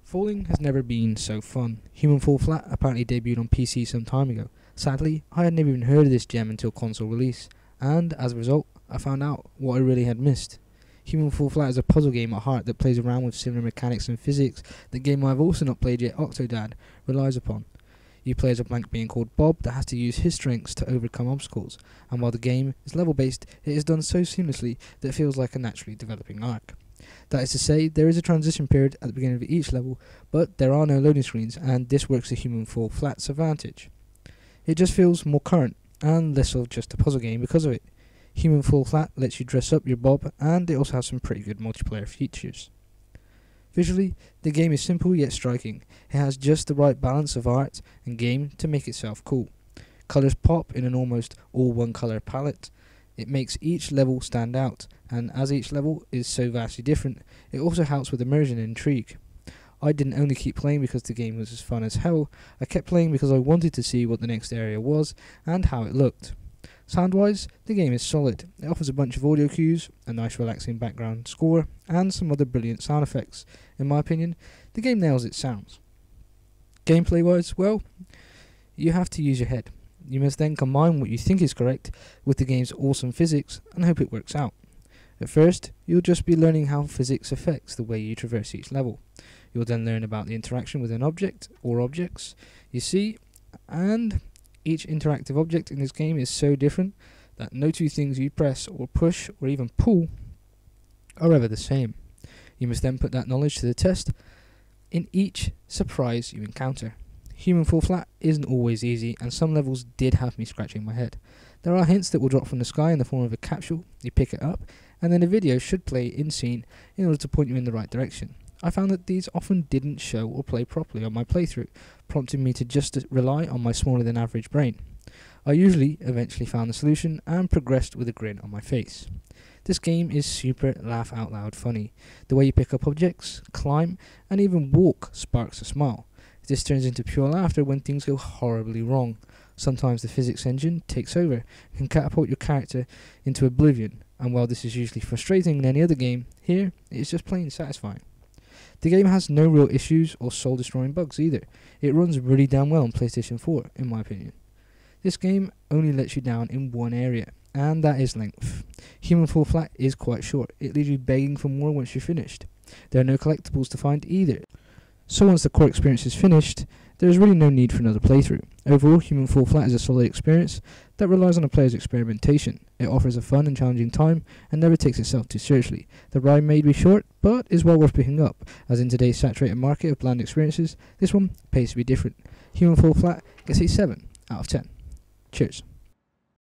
Falling has never been so fun. Human Fall Flat apparently debuted on PC some time ago. Sadly, I had never even heard of this gem until console release, and as a result, I found out what I really had missed. Human Fall Flat is a puzzle game at heart that plays around with similar mechanics and physics the game I've also not played yet, Octodad, relies upon. You play as a blank being called Bob that has to use his strengths to overcome obstacles, and while the game is level based, it is done so seamlessly that it feels like a naturally developing arc. That is to say, there is a transition period at the beginning of each level, but there are no loading screens, and this works to Human Fall Flat's advantage. It just feels more current, and less of just a puzzle game because of it. Human Fall Flat lets you dress up your Bob, and it also has some pretty good multiplayer features. Visually, the game is simple yet striking. It has just the right balance of art and game to make itself cool. Colours pop in an almost all one colour palette. It makes each level stand out, and as each level is so vastly different, it also helps with immersion and intrigue. I didn't only keep playing because the game was as fun as hell, I kept playing because I wanted to see what the next area was and how it looked. Sound-wise, the game is solid. It offers a bunch of audio cues, a nice relaxing background score, and some other brilliant sound effects. In my opinion, the game nails its sounds. Gameplay-wise, well, you have to use your head. You must then combine what you think is correct with the game's awesome physics and hope it works out. At first, you'll just be learning how physics affects the way you traverse each level. You'll then learn about the interaction with an object or objects you see, and each interactive object in this game is so different that no two things you press or push or even pull are ever the same. You must then put that knowledge to the test in each surprise you encounter. Human Fall Flat isn't always easy, and some levels did have me scratching my head. There are hints that will drop from the sky in the form of a capsule. You pick it up, and then a video should play in scene in order to point you in the right direction. I found that these often didn't show or play properly on my playthrough, prompting me to just rely on my smaller than average brain. I usually eventually found the solution and progressed with a grin on my face. This game is super laugh out loud funny. The way you pick up objects, climb, and even walk sparks a smile. This turns into pure laughter when things go horribly wrong. Sometimes the physics engine takes over and can catapult your character into oblivion, and while this is usually frustrating in any other game, here it is just plain satisfying. The game has no real issues or soul-destroying bugs either. It runs really damn well on PlayStation 4, in my opinion. This game only lets you down in one area, and that is length. Human Fall Flat is quite short. It leaves you begging for more once you're finished. There are no collectibles to find either. So once the core experience is finished, there is really no need for another playthrough. Overall, Human Fall Flat is a solid experience that relies on a player's experimentation. It offers a fun and challenging time and never takes itself too seriously. The ride may be short, but is well worth picking up, as in today's saturated market of bland experiences, this one pays to be different. Human Fall Flat gets a 7 out of 10. Cheers.